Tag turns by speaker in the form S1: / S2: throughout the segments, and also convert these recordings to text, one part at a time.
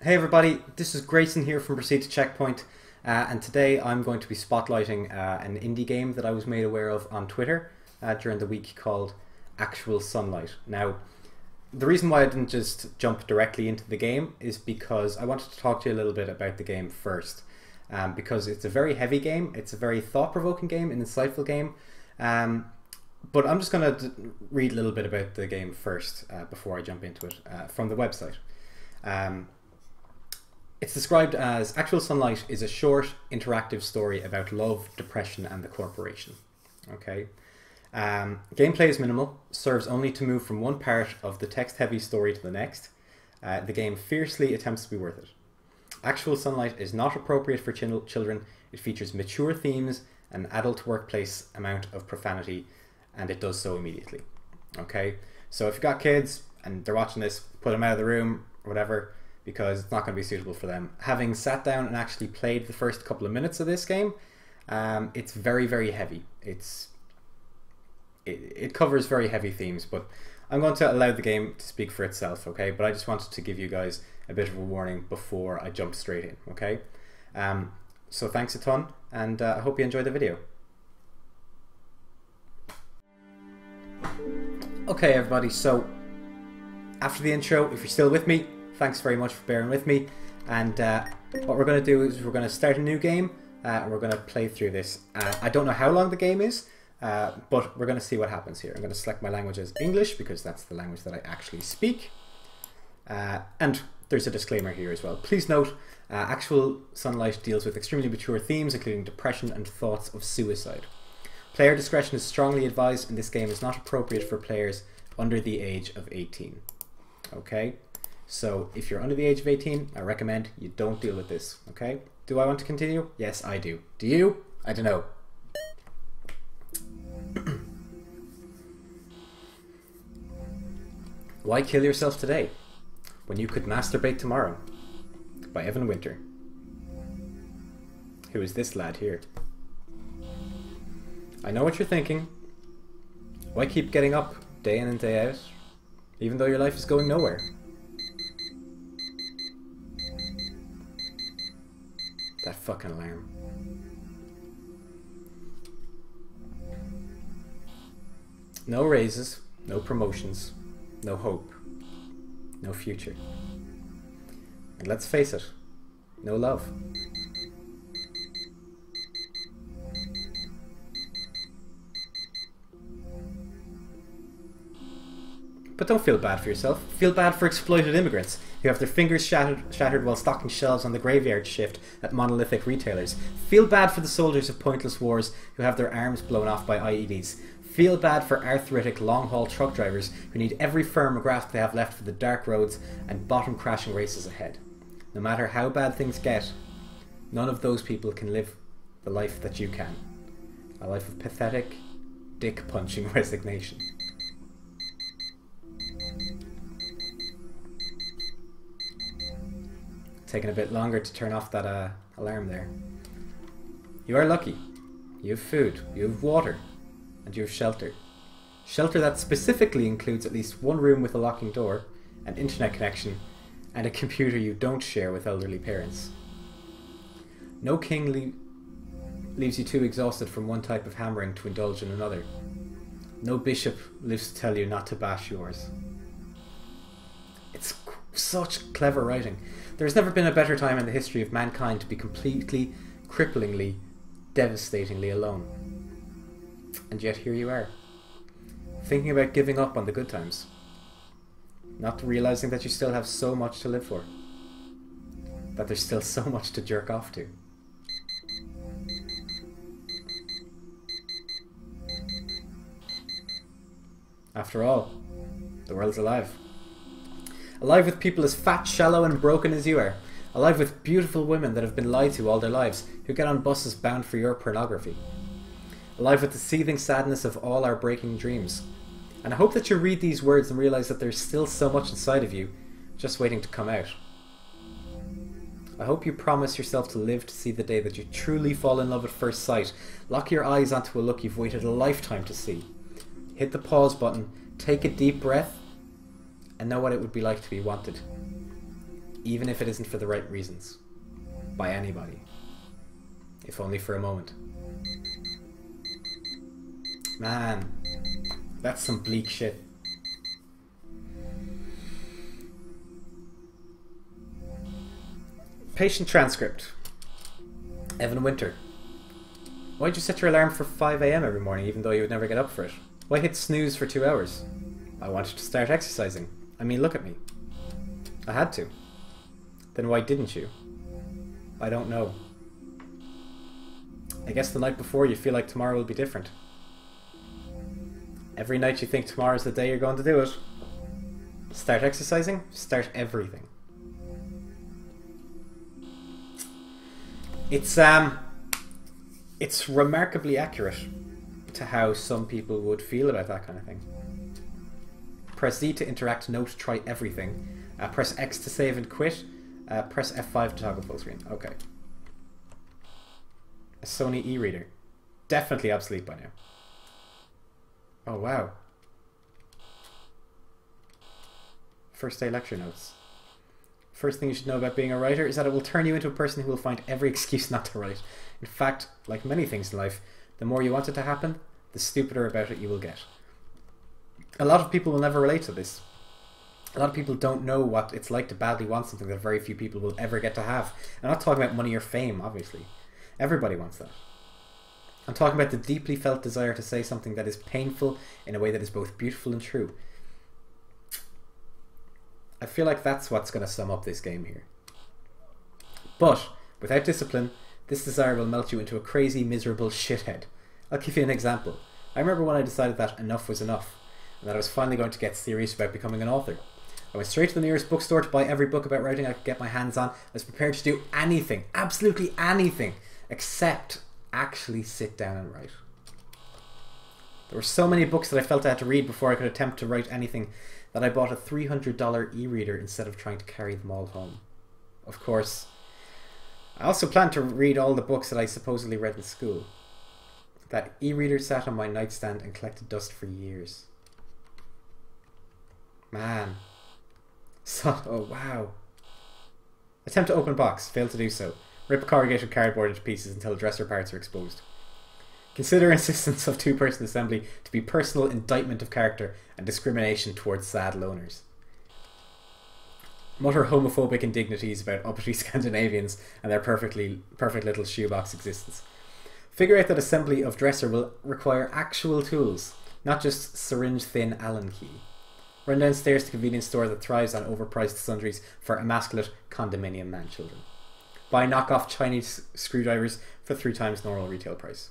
S1: Hey everybody, this is Grayson here from Proceed to Checkpoint, and today I'm going to be spotlighting an indie game that I was made aware of on Twitter during the week called Actual Sunlight. Now, the reason why I didn't just jump directly into the game is because I wanted to talk to you a little bit about the game first, because it's a very heavy game, it's a very thought-provoking game, an insightful game, but I'm just going to read a little bit about the game first before I jump into it from the website. It's described as Actual Sunlight is a short, interactive story about love, depression, and the corporation. Okay. Gameplay is minimal, serves only to move from one part of the text-heavy story to the next. The game fiercely attempts to be worth it. Actual Sunlight is not appropriate for children. It features mature themes, an adult workplace amount of profanity, and it does so immediately. Okay. So if you've got kids and they're watching this, put them out of the room or whatever, because it's not going to be suitable for them. Having sat down and actually played the first couple of minutes of this game, it's very, very heavy. It covers very heavy themes, but I'm going to allow the game to speak for itself, okay? But I just wanted to give you guys a bit of a warning before I jump straight in, okay? So thanks a ton, and I hope you enjoy the video. Okay, everybody, so after the intro, if you're still with me, thanks very much for bearing with me, and what we're going to do is we're going to start a new game and we're going to play through this. I don't know how long the game is, but we're going to see what happens here. I'm going to select my language as English because that's the language that I actually speak, and there's a disclaimer here as well. Please note, Actual Sunlight deals with extremely mature themes including depression and thoughts of suicide. Player discretion is strongly advised, and this game is not appropriate for players under the age of 18. Okay? So if you're under the age of 18, I recommend you don't deal with this, okay? Do I want to continue? Yes, I do. Do you? I don't know. Why kill yourself today when you could masturbate tomorrow? By Evan Winter. Who is this lad here? I know what you're thinking. Why keep getting up day in and day out, even though your life is going nowhere? That fucking alarm. No raises, no promotions, no hope, no future. And let's face it, no love. But don't feel bad for yourself. Feel bad for exploited immigrants who have their fingers shattered while stocking shelves on the graveyard shift at monolithic retailers. Feel bad for the soldiers of pointless wars who have their arms blown off by IEDs. Feel bad for arthritic long-haul truck drivers who need every firm grasp they have left for the dark roads and bottom-crashing races ahead. No matter how bad things get, none of those people can live the life that you can. A life of pathetic, dick-punching resignation. Taking a bit longer to turn off that alarm there. You are lucky. You have food, you have water, and you have shelter. Shelter that specifically includes at least one room with a locking door, an internet connection, and a computer you don't share with elderly parents. No king leaves you too exhausted from one type of hammering to indulge in another. No bishop lives to tell you not to bash yours. It's such clever writing. There's never been a better time in the history of mankind to be completely, cripplingly, devastatingly alone. And yet here you are, thinking about giving up on the good times, not realizing that you still have so much to live for, that there's still so much to jerk off to. After all, the world's alive. Alive with people as fat, shallow and broken as you are. Alive with beautiful women that have been lied to all their lives, who get on buses bound for your pornography. Alive with the seething sadness of all our breaking dreams. And I hope that you read these words and realise that there's still so much inside of you, just waiting to come out. I hope you promise yourself to live to see the day that you truly fall in love at first sight. Lock your eyes onto a look you've waited a lifetime to see. Hit the pause button, take a deep breath, and know what it would be like to be wanted. even if it isn't for the right reasons, by anybody, if only for a moment. Man, that's some bleak shit. Patient transcript. Evan Winter. Why'd you set your alarm for 5 AM every morning even though you would never get up for it? Why hit snooze for 2 hours? I wanted to start exercising. I mean, look at me. I had to. Then why didn't you? I don't know. I guess the night before you feel like tomorrow will be different. Every night you think tomorrow's the day you're going to do it. Start exercising, start everything. It's remarkably accurate to how some people would feel about that kind of thing. Press Z to interact, no to try everything. Press X to save and quit. Press F5 to toggle full screen. Okay. A Sony e-reader. Definitely obsolete by now. Oh wow. First day lecture notes. First thing you should know about being a writer is that it will turn you into a person who will find every excuse not to write. In fact, like many things in life, the more you want it to happen, the stupider about it you will get. A lot of people will never relate to this. A lot of people don't know what it's like to badly want something that very few people will ever get to have. I'm not talking about money or fame, obviously. Everybody wants that. I'm talking about the deeply felt desire to say something that is painful in a way that is both beautiful and true. I feel like that's what's going to sum up this game here. But, without discipline, this desire will melt you into a crazy, miserable shithead. I'll give you an example. I remember when I decided that enough was enough, and that I was finally going to get serious about becoming an author. I went straight to the nearest bookstore to buy every book about writing I could get my hands on. I was prepared to do anything, absolutely anything, except actually sit down and write. There were so many books that I felt I had to read before I could attempt to write anything that I bought a $300 e-reader instead of trying to carry them all home. Of course, I also planned to read all the books that I supposedly read in school. That e-reader sat on my nightstand and collected dust for years. Man. So, oh wow. Attempt to open box. Failed to do so. Rip corrugated cardboard into pieces until dresser parts are exposed. Consider insistence of two-person assembly to be personal indictment of character and discrimination towards sad loners. Mutter homophobic indignities about uppity Scandinavians and their perfect little shoebox existence. Figure out that assembly of dresser will require actual tools, not just syringe-thin Allen key. Run downstairs to convenience store that thrives on overpriced sundries for emasculate condominium man-children. Buy knockoff Chinese screwdrivers for 3 times normal retail price.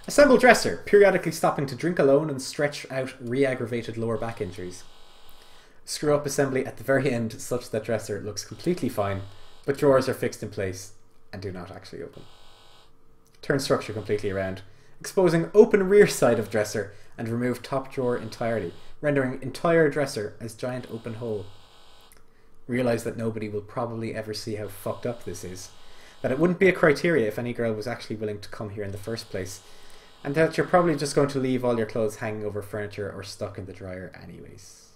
S1: Assemble dresser, periodically stopping to drink alone and stretch out re-aggravated lower back injuries. Screw up assembly at the very end such that dresser looks completely fine, but drawers are fixed in place and do not actually open. Turn structure completely around, exposing open rear side of dresser and remove top drawer entirely, rendering entire dresser as giant open hole. Realize that nobody will probably ever see how fucked up this is, that it wouldn't be a criteria if any girl was actually willing to come here in the first place, and that you're probably just going to leave all your clothes hanging over furniture or stuck in the dryer anyways.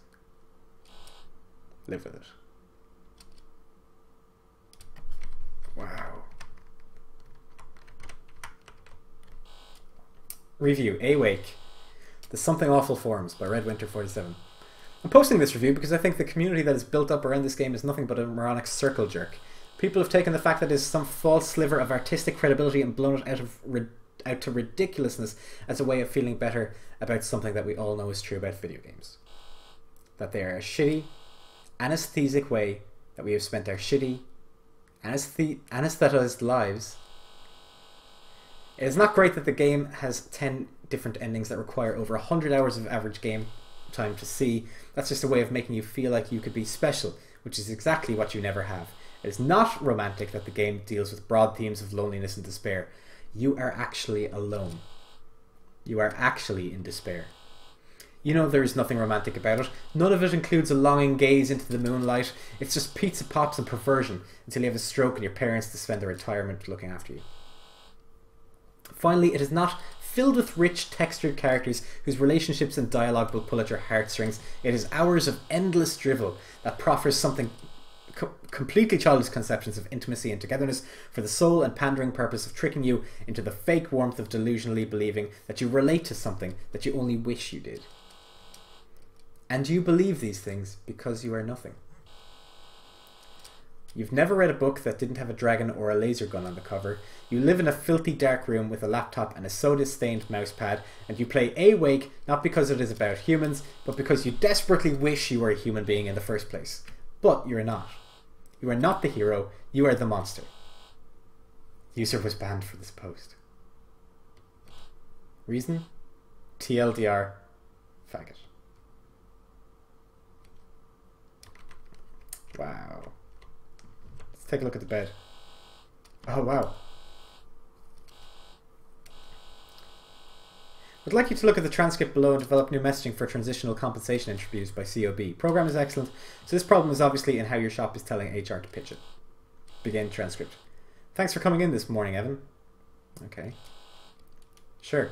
S1: Live with it. Wow. Review, Awake. The Something Awful Forms by RedWinter47. I'm posting this review because I think the community that is built up around this game is nothing but a moronic circle jerk. People have taken the fact that it is some false sliver of artistic credibility and blown it out to ridiculousness as a way of feeling better about something that we all know is true about video games. That they are a shitty, anesthetic way that we have spent our shitty, anesthetized lives. It is not great that the game has 10 different endings that require over 100 hours of average game time to see. That's just a way of making you feel like you could be special, which is exactly what you never have. It is not romantic that the game deals with broad themes of loneliness and despair. You are actually alone. You are actually in despair. You know there is nothing romantic about it. None of it includes a longing gaze into the moonlight. It's just pizza pops and perversion until you have a stroke and your parents to spend their retirement looking after you. Finally, it is not filled with rich, textured characters whose relationships and dialogue will pull at your heartstrings. It is hours of endless drivel that proffers something completely childish conceptions of intimacy and togetherness for the sole and pandering purpose of tricking you into the fake warmth of delusionally believing that you relate to something that you only wish you did. And you believe these things because you are nothing. You've never read a book that didn't have a dragon or a laser gun on the cover. You live in a filthy dark room with a laptop and a soda-stained mousepad, and you play Awake not because it is about humans, but because you desperately wish you were a human being in the first place. But you're not. You are not the hero, you are the monster. User was banned for this post. Reason? TLDR, faggot. Wow. Let's take a look at the bed. Oh wow. I'd like you to look at the transcript below and develop new messaging for transitional compensation interviews by COB. Program is excellent, so this problem is obviously in how your shop is telling HR to pitch it. Begin transcript. Thanks for coming in this morning, Evan. Okay. Sure.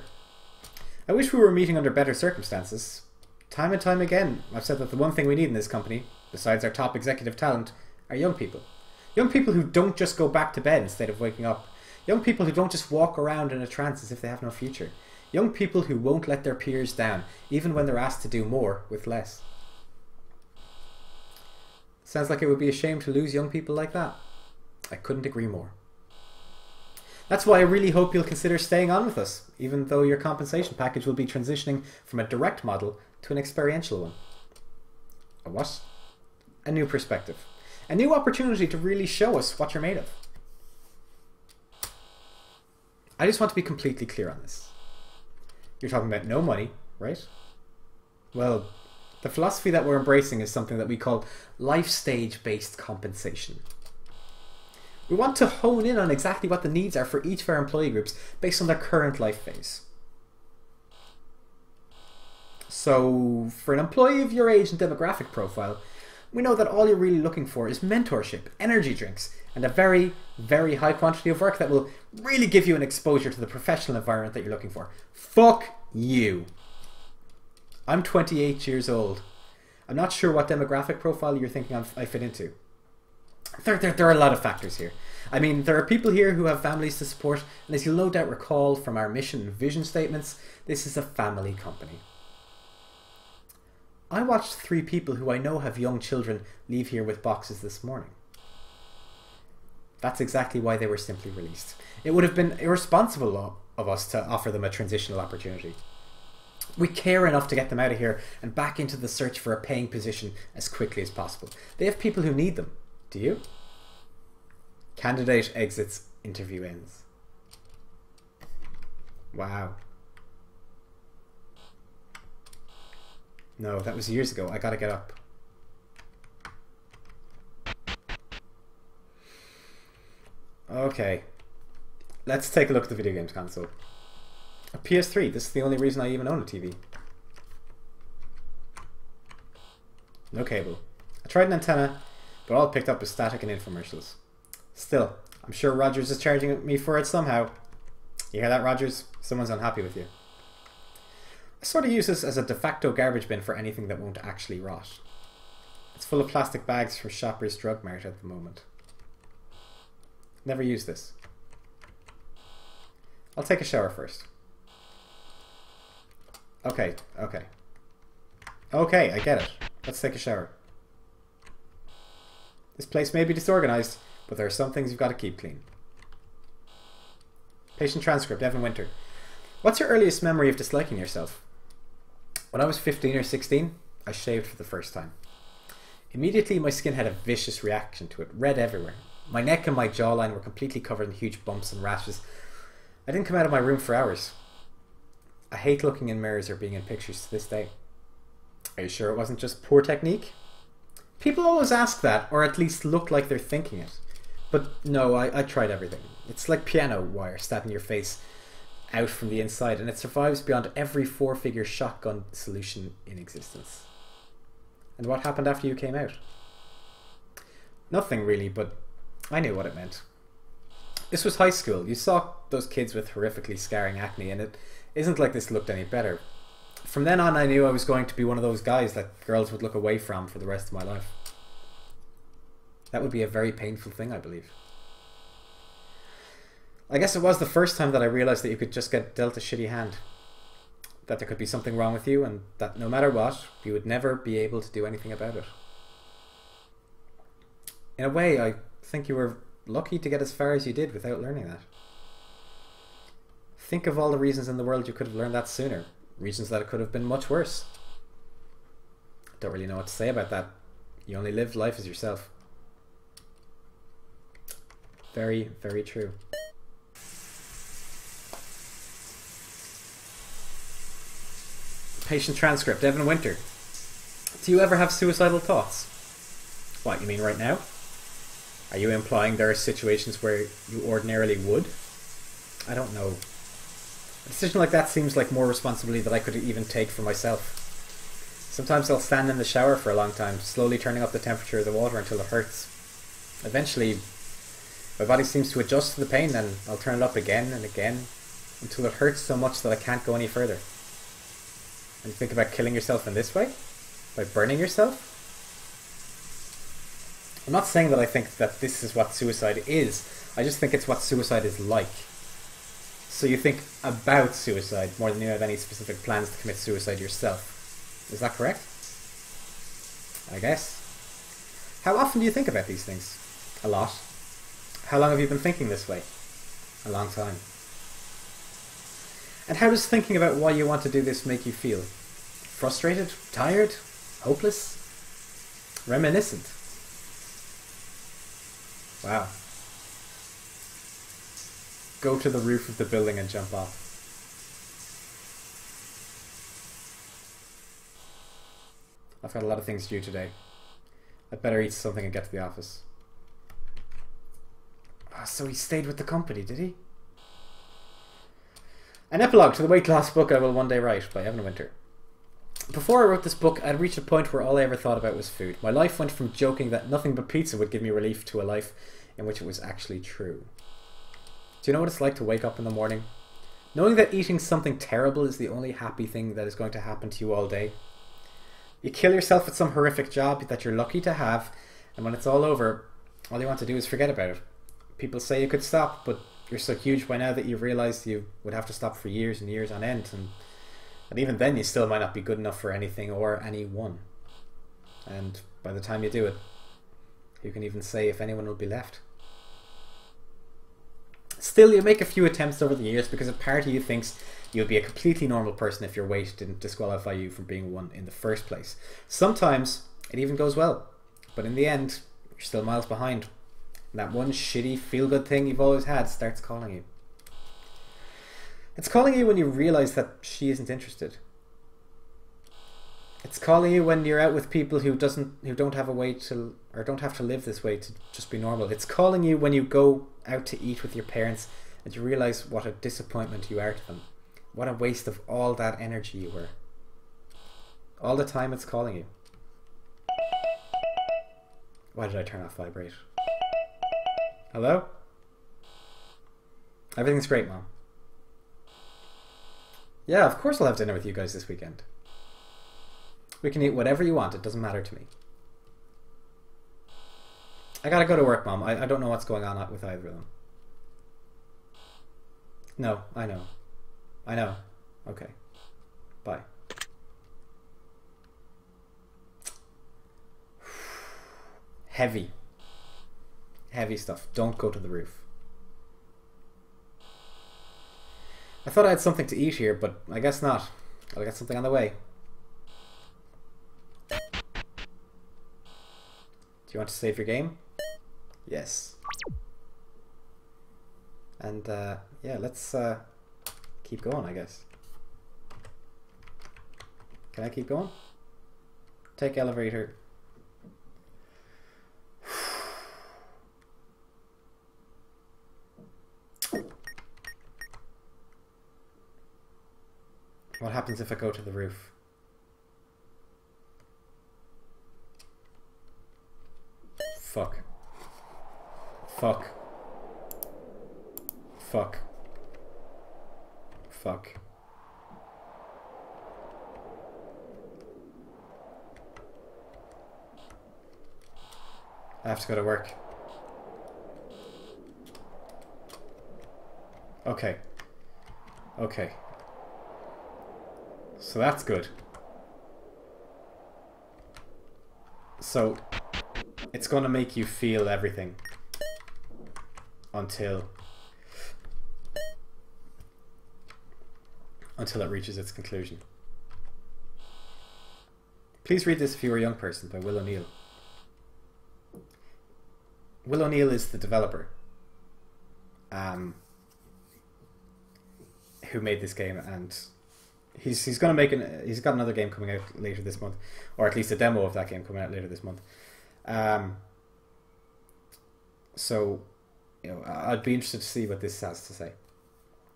S1: I wish we were meeting under better circumstances. Time and time again, I've said that the one thing we need in this company, besides our top executive talent, are young people. Young people who don't just go back to bed instead of waking up. Young people who don't just walk around in a trance as if they have no future. Young people who won't let their peers down, even when they're asked to do more with less. Sounds like it would be a shame to lose young people like that. I couldn't agree more. That's why I really hope you'll consider staying on with us, even though your compensation package will be transitioning from a direct model to an experiential one. A what? A new perspective. A new opportunity to really show us what you're made of. I just want to be completely clear on this. You're talking about no money, right? Well, the philosophy that we're embracing is something that we call life stage-based compensation. We want to hone in on exactly what the needs are for each of our employee groups based on their current life phase. So, for an employee of your age and demographic profile, we know that all you're really looking for is mentorship, energy drinks, and a very, very high quantity of work that will really give you an exposure to the professional environment that you're looking for. Fuck you. I'm 28 years old. I'm not sure what demographic profile you're thinking I fit into. There are a lot of factors here. I mean, there are people here who have families to support, and as you'll no doubt recall from our mission and vision statements, this is a family company. I watched 3 people who I know have young children leave here with boxes this morning. That's exactly why they were simply released. It would have been irresponsible of us to offer them a transitional opportunity. We care enough to get them out of here and back into the search for a paying position as quickly as possible. They have people who need them. Do you? Candidate exits, interview ends. Wow. No, that was years ago. I gotta get up. Okay. Let's take a look at the video games console. A PS3. This is the only reason I even own a TV. No cable. I tried an antenna, but all it picked up was static and infomercials. Still, I'm sure Rogers is charging me for it somehow. You hear that, Rogers? Someone's unhappy with you. I sort of use this as a de facto garbage bin for anything that won't actually rot. It's full of plastic bags from Shoppers Drug Mart at the moment. Never use this. I'll take a shower first. Okay, okay. Okay, I get it. Let's take a shower. This place may be disorganized, but there are some things you've got to keep clean. Patient transcript, Evan Winter. What's your earliest memory of disliking yourself? When I was 15 or 16, I shaved for the first time. Immediately, my skin had a vicious reaction to it, red everywhere. My neck and my jawline were completely covered in huge bumps and rashes. I didn't come out of my room for hours. I hate looking in mirrors or being in pictures to this day. Are you sure it wasn't just poor technique? People always ask that, or at least look like they're thinking it. But no, I tried everything. It's like piano wire stabbing your face out from the inside, and it survives beyond every 4-figure shotgun solution in existence. And what happened after you came out? Nothing really, but I knew what it meant. This was high school. You saw those kids with horrifically scarring acne, and it isn't like this looked any better. From then on, I knew I was going to be one of those guys that girls would look away from for the rest of my life. That would be a very painful thing, I believe. I guess it was the first time that I realized that you could just get dealt a shitty hand. That there could be something wrong with you, and that no matter what, you would never be able to do anything about it. In a way, I think you were lucky to get as far as you did without learning that. Think of all the reasons in the world you could have learned that sooner. Reasons that it could have been much worse. Don't really know what to say about that. You only live life as yourself. Very, very true. Patient transcript, Evan Winter. Do you ever have suicidal thoughts? What, you mean right now? Are you implying there are situations where you ordinarily would? I don't know. A decision like that seems like more responsibility than I could even take for myself. Sometimes I'll stand in the shower for a long time, slowly turning up the temperature of the water until it hurts. Eventually, my body seems to adjust to the pain, and I'll turn it up again and again until it hurts so much that I can't go any further. And you think about killing yourself in this way? By burning yourself? I'm not saying that I think that this is what suicide is. I just think it's what suicide is like. So you think about suicide more than you have any specific plans to commit suicide yourself. Is that correct? I guess. How often do you think about these things? A lot. How long have you been thinking this way? A long time. And how does thinking about why you want to do this make you feel? Frustrated? Tired? Hopeless? Reminiscent? Wow. Go to the roof of the building and jump off. I've got a lot of things to do today. I'd better eat something and get to the office. Oh, so he stayed with the company, did he? An epilogue to the weight loss book I will one day write by Evan Winter. Before I wrote this book, I'd reached a point where all I ever thought about was food. My life went from joking that nothing but pizza would give me relief to a life in which it was actually true. Do you know what it's like to wake up in the morning, knowing that eating something terrible is the only happy thing that is going to happen to you all day? You kill yourself at some horrific job that you're lucky to have, and when it's all over, all you want to do is forget about it. People say you could stop, but you're so huge by now that you've realised you would have to stop for years and years on end, and even then you still might not be good enough for anything or anyone. And by the time you do it, who can even say if anyone will be left? Still, you make a few attempts over the years because a part of you thinks you'll be a completely normal person if your weight didn't disqualify you from being one in the first place. Sometimes it even goes well, but in the end, you're still miles behind. And that one shitty feel-good thing you've always had starts calling you. It's calling you when you realise that she isn't interested. It's calling you when you're out with people who don't have a way to, or don't have to live this way to just be normal. It's calling you when you go out to eat with your parents and you realise what a disappointment you are to them. What a waste of all that energy you were. All the time it's calling you. Why did I turn off vibrate? Hello? Everything's great, Mom. Yeah, of course I'll have dinner with you guys this weekend. We can eat whatever you want, it doesn't matter to me. I gotta go to work, Mom. I don't know what's going on with either of them. No, I know. I know. Okay. Bye. Heavy. Heavy stuff. Don't go to the roof. I thought I had something to eat here, but I guess not. I'll get something on the way. Do you want to save your game? Yes. And yeah, let's keep going, I guess. Can I keep going? Take elevator. What happens if I go to the roof? Fuck. Fuck. Fuck. Fuck. I have to go to work. Okay. Okay. So that's good. So it's going to make you feel everything until it reaches its conclusion. Please read this if you're a young person, by Will O'Neill. Will O'Neill is the developer who made this game, and he's going to make he's got another game coming out later this month, or at least a demo of that game coming out later this month. So, you know, I'd be interested to see what this has to say.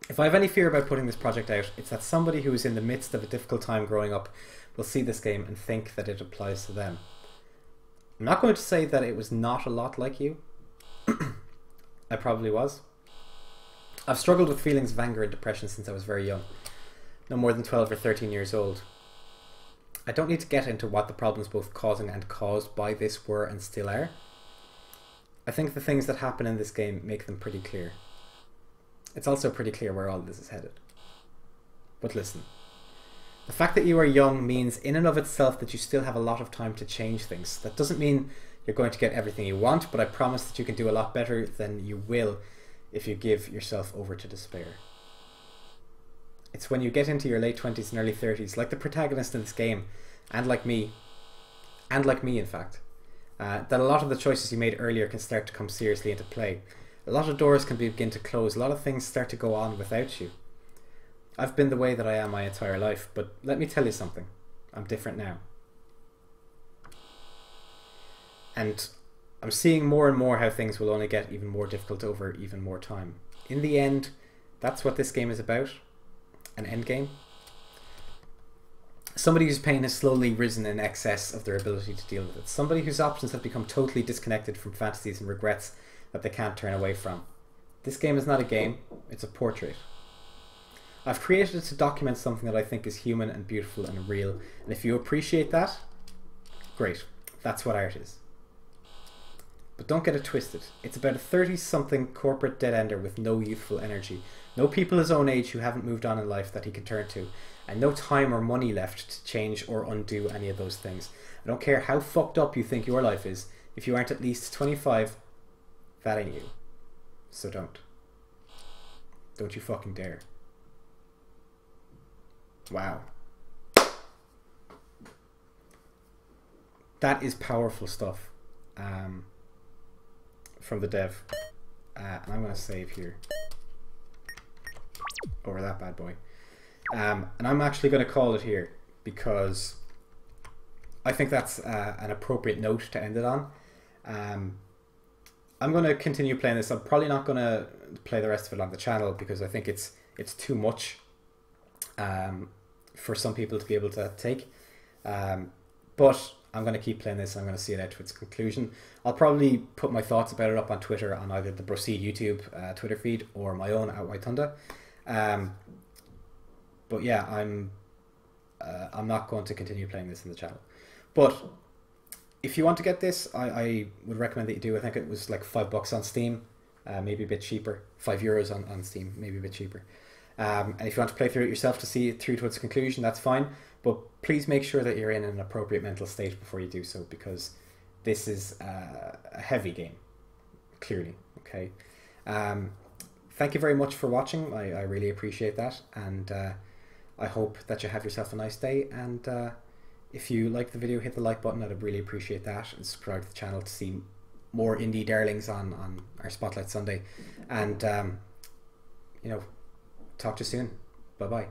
S1: If I have any fear about putting this project out, it's that somebody who is in the midst of a difficult time growing up will see this game and think that it applies to them. I'm not going to say that it was not a lot like you. I probably was. I've struggled with feelings of anger and depression since I was very young. No more than 12 or 13 years old. I don't need to get into what the problems both causing and caused by this were and still are. I think the things that happen in this game make them pretty clear. It's also pretty clear where all this is headed. But listen. The fact that you are young means in and of itself that you still have a lot of time to change things. That doesn't mean you're going to get everything you want, but I promise that you can do a lot better than you will if you give yourself over to despair. It's when you get into your late 20s and early 30s, like the protagonist in this game, and like me in fact, that a lot of the choices you made earlier can start to come seriously into play. A lot of doors can begin to close, a lot of things start to go on without you. I've been the way that I am my entire life, but let me tell you something. I'm different now. And I'm seeing more and more how things will only get even more difficult over even more time. In the end, that's what this game is about. An end game. Somebody whose pain has slowly risen in excess of their ability to deal with it. Somebody whose options have become totally disconnected from fantasies and regrets that they can't turn away from. This game is not a game, it's a portrait. I've created it to document something that I think is human and beautiful and real, and if you appreciate that, great. That's what art is. But don't get it twisted. It's about a 30-something corporate dead-ender with no youthful energy, no people his own age who haven't moved on in life that he can turn to, and no time or money left to change or undo any of those things. I don't care how fucked up you think your life is, if you aren't at least 25, that ain't you. So don't. Don't you fucking dare. Wow. That is powerful stuff from the dev. And I'm going to save here. Over that bad boy. And I'm actually going to call it here because I think that's an appropriate note to end it on. I'm going to continue playing this. I'm probably not going to play the rest of it on the channel because I think it's too much for some people to be able to take. But I'm going to keep playing this and I'm going to see it out to its conclusion. I'll probably put my thoughts about it up on Twitter on either the Proceed YouTube Twitter feed or my own at Waitunda. But yeah, I'm not going to continue playing this in the channel. But if you want to get this, I would recommend that you do. I think it was like $5 on Steam, maybe a bit cheaper. €5 on Steam, maybe a bit cheaper. And if you want to play through it yourself to see it through to its conclusion, that's fine. But please make sure that you're in an appropriate mental state before you do so, because this is a heavy game, clearly. Okay. Thank you very much for watching. I really appreciate that, and I hope that you have yourself a nice day. And if you like the video, hit the like button. I'd really appreciate that, and subscribe to the channel to see more indie darlings on our Spotlight Sunday. And you know, talk to you soon. Bye bye.